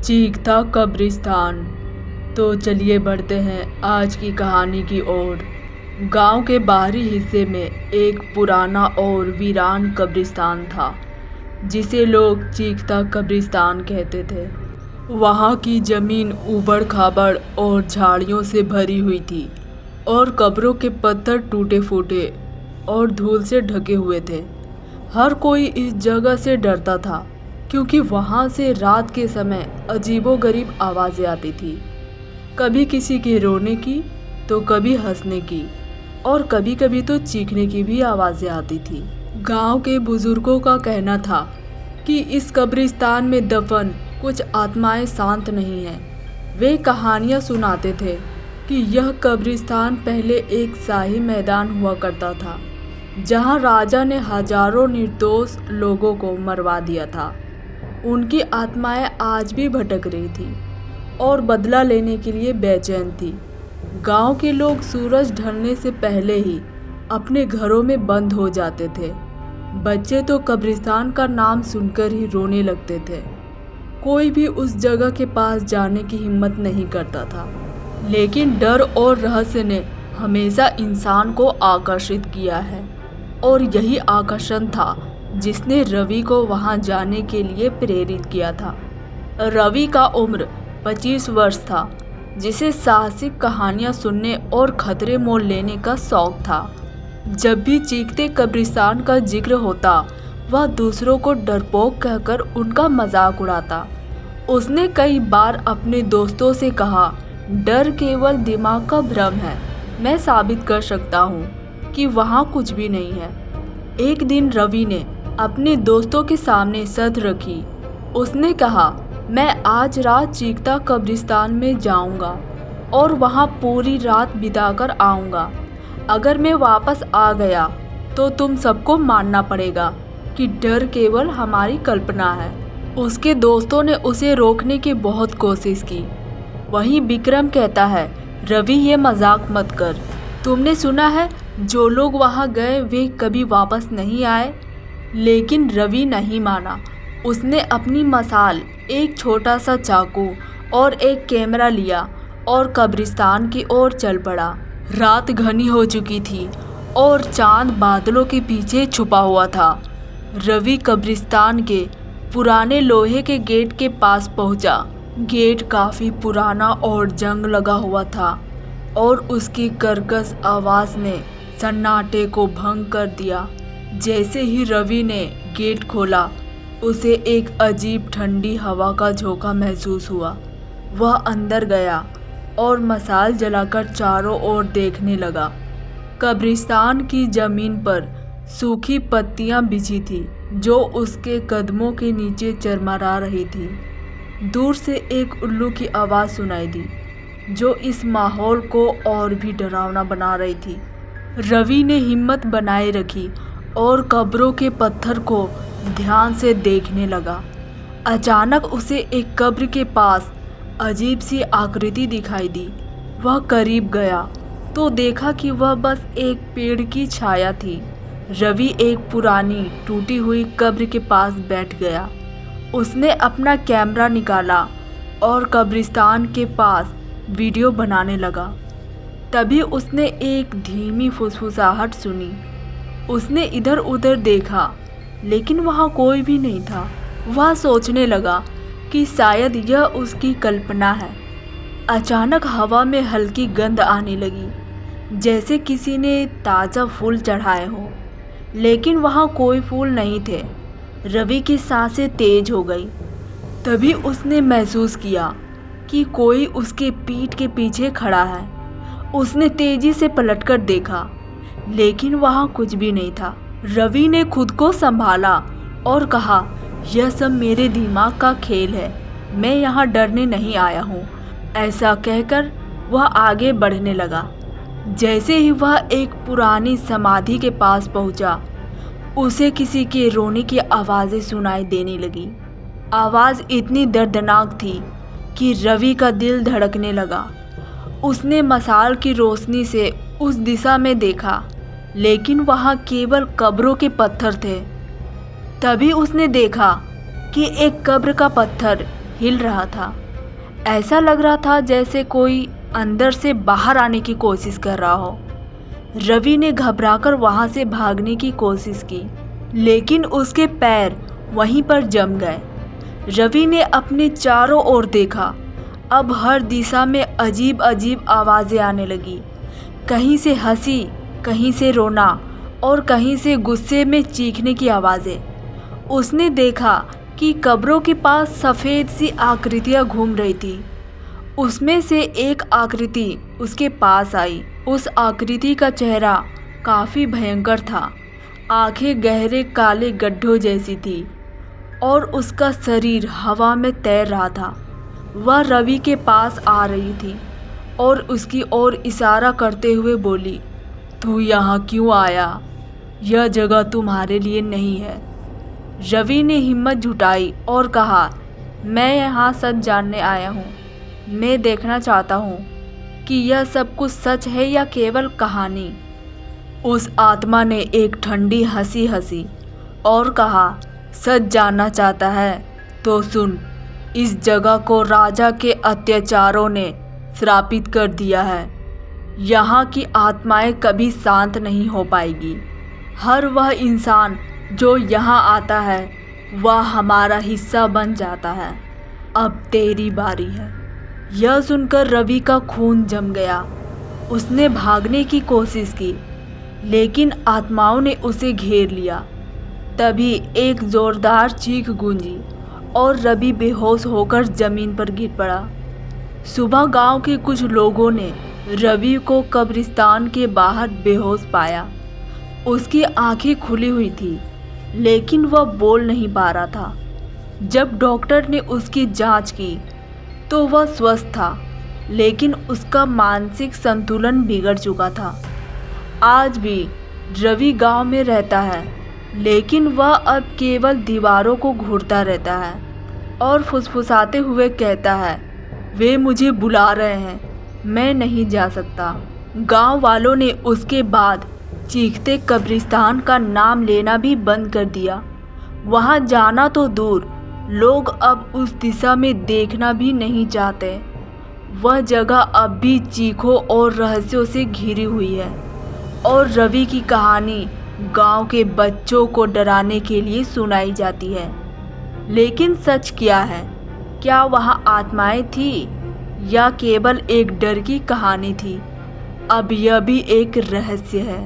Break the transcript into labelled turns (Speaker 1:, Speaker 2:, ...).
Speaker 1: चीखता कब्रिस्तान। तो चलिए बढ़ते हैं आज की कहानी की ओर। गांव के बाहरी हिस्से में एक पुराना और वीरान कब्रिस्तान था जिसे लोग चीखता कब्रिस्तान कहते थे। वहाँ की ज़मीन ऊबड़ खाबड़ और झाड़ियों से भरी हुई थी और कब्रों के पत्थर टूटे फूटे और धूल से ढके हुए थे। हर कोई इस जगह से डरता था क्योंकि वहाँ से रात के समय अजीबोगरीब आवाज़ें आती थी। कभी किसी के रोने की तो कभी हंसने की और कभी कभी तो चीखने की भी आवाज़ें आती थी। गांव के बुजुर्गों का कहना था कि इस कब्रिस्तान में दफन कुछ आत्माएं शांत नहीं हैं। वे कहानियाँ सुनाते थे कि यह कब्रिस्तान पहले एक शाही मैदान हुआ करता था जहाँ राजा ने हजारों निर्दोष लोगों को मरवा दिया था। उनकी आत्माएं आज भी भटक रही थी और बदला लेने के लिए बेचैन थी। गांव के लोग सूरज ढलने से पहले ही अपने घरों में बंद हो जाते थे। बच्चे तो कब्रिस्तान का नाम सुनकर ही रोने लगते थे। कोई भी उस जगह के पास जाने की हिम्मत नहीं करता था, लेकिन डर और रहस्य ने हमेशा इंसान को आकर्षित किया है और यही आकर्षण था जिसने रवि को वहां जाने के लिए प्रेरित किया था। रवि का उम्र 25 वर्ष था, जिसे साहसिक कहानियां सुनने और खतरे मोल लेने का शौक था। जब भी चीखते कब्रिस्तान का जिक्र होता, वह दूसरों को डरपोक कहकर उनका मजाक उड़ाता। उसने कई बार अपने दोस्तों से कहा, डर केवल दिमाग का भ्रम है, मैं साबित कर सकता हूँ कि वहाँ कुछ भी नहीं है। एक दिन रवि ने अपने दोस्तों के सामने शर्त रखी। उसने कहा, मैं आज रात चीखता कब्रिस्तान में जाऊंगा और वहां पूरी रात बिताकर आऊंगा। अगर मैं वापस आ गया तो तुम सबको मानना पड़ेगा कि डर केवल हमारी कल्पना है। उसके दोस्तों ने उसे रोकने की बहुत कोशिश की। वहीं विक्रम कहता है, रवि ये मजाक मत कर। तुमने सुना है जो लोग वहां गए वे कभी वापस नहीं आए। लेकिन रवि नहीं माना। उसने अपनी मशाल, एक छोटा सा चाकू और एक कैमरा लिया और कब्रिस्तान की ओर चल पड़ा। रात घनी हो चुकी थी और चांद बादलों के पीछे छुपा हुआ था। रवि कब्रिस्तान के पुराने लोहे के गेट के पास पहुंचा। गेट काफ़ी पुराना और जंग लगा हुआ था और उसकी कर्कश आवाज़ ने सन्नाटे को भंग कर दिया। जैसे ही रवि ने गेट खोला, उसे एक अजीब ठंडी हवा का झोंका महसूस हुआ। वह अंदर गया और मशाल जलाकर चारों ओर देखने लगा। कब्रिस्तान की ज़मीन पर सूखी पत्तियां बिछी थी जो उसके कदमों के नीचे चरमरा रही थी। दूर से एक उल्लू की आवाज़ सुनाई दी जो इस माहौल को और भी डरावना बना रही थी। रवि ने हिम्मत बनाए रखी और कब्रों के पत्थर को ध्यान से देखने लगा। अचानक उसे एक कब्र के पास अजीब सी आकृति दिखाई दी। वह करीब गया तो देखा कि वह बस एक पेड़ की छाया थी। रवि एक पुरानी टूटी हुई कब्र के पास बैठ गया। उसने अपना कैमरा निकाला और कब्रिस्तान के पास वीडियो बनाने लगा। तभी उसने एक धीमी फुसफुसाहट सुनी। उसने इधर उधर देखा, लेकिन वहाँ कोई भी नहीं था। वह सोचने लगा कि शायद यह उसकी कल्पना है। अचानक हवा में हल्की गंध आने लगी, जैसे किसी ने ताज़ा फूल चढ़ाए हो, लेकिन वहाँ कोई फूल नहीं थे। रवि की सांसें तेज हो गई। तभी उसने महसूस किया कि कोई उसके पीठ के पीछे खड़ा है। उसने तेजी से पलटकर देखा, लेकिन वहाँ कुछ भी नहीं था। रवि ने खुद को संभाला और कहा, यह सब मेरे दिमाग का खेल है, मैं यहाँ डरने नहीं आया हूँ। ऐसा कहकर वह आगे बढ़ने लगा। जैसे ही वह एक पुरानी समाधि के पास पहुँचा, उसे किसी के रोने की आवाज़ें सुनाई देने लगी। आवाज़ इतनी दर्दनाक थी कि रवि का दिल धड़कने लगा। उसने मशाल की रोशनी से उस दिशा में देखा, लेकिन वहाँ केवल कब्रों के पत्थर थे। तभी उसने देखा कि एक कब्र का पत्थर हिल रहा था। ऐसा लग रहा था जैसे कोई अंदर से बाहर आने की कोशिश कर रहा हो। रवि ने घबराकर वहां से भागने की कोशिश की, लेकिन उसके पैर वहीं पर जम गए। रवि ने अपने चारों ओर देखा। अब हर दिशा में अजीब अजीब आवाज़ें आने लगी। कहीं से हंसी, कहीं से रोना और कहीं से गुस्से में चीखने की आवाज़ें। उसने देखा कि कब्रों के पास सफ़ेद सी आकृतियाँ घूम रही थी। उसमें से एक आकृति उसके पास आई। उस आकृति का चेहरा काफ़ी भयंकर था। आंखें गहरे काले गड्ढों जैसी थी और उसका शरीर हवा में तैर रहा था। वह रवि के पास आ रही थी और उसकी ओर इशारा करते हुए बोली, तू यहाँ क्यों आया? यह जगह तुम्हारे लिए नहीं है। रवि ने हिम्मत जुटाई और कहा, मैं यहाँ सच जानने आया हूँ। मैं देखना चाहता हूँ कि यह सब कुछ सच है या केवल कहानी। उस आत्मा ने एक ठंडी हंसी हंसी और कहा, सच जानना चाहता है तो सुन, इस जगह को राजा के अत्याचारों ने श्रापित कर दिया है। यहाँ की आत्माएं कभी शांत नहीं हो पाएगी। हर वह इंसान जो यहाँ आता है वह हमारा हिस्सा बन जाता है। अब तेरी बारी है। यह सुनकर रवि का खून जम गया। उसने भागने की कोशिश की, लेकिन आत्माओं ने उसे घेर लिया। तभी एक जोरदार चीख गूंजी और रवि बेहोश होकर जमीन पर गिर पड़ा। सुबह गांव के कुछ लोगों ने रवि को कब्रिस्तान के बाहर बेहोश पाया। उसकी आंखें खुली हुई थी, लेकिन वह बोल नहीं पा रहा था। जब डॉक्टर ने उसकी जांच की तो वह स्वस्थ था, लेकिन उसका मानसिक संतुलन बिगड़ चुका था। आज भी रवि गांव में रहता है, लेकिन वह अब केवल दीवारों को घूरता रहता है और फुसफुसाते हुए कहता है, वे मुझे बुला रहे हैं, मैं नहीं जा सकता। गांव वालों ने उसके बाद चीखते कब्रिस्तान का नाम लेना भी बंद कर दिया। वहां जाना तो दूर, लोग अब उस दिशा में देखना भी नहीं चाहते। वह जगह अब भी चीखों और रहस्यों से घिरी हुई है और रवि की कहानी गांव के बच्चों को डराने के लिए सुनाई जाती है। लेकिन सच क्या है? क्या वहां आत्माएं थी या केवल एक डर की कहानी थी? अब यह भी एक रहस्य है।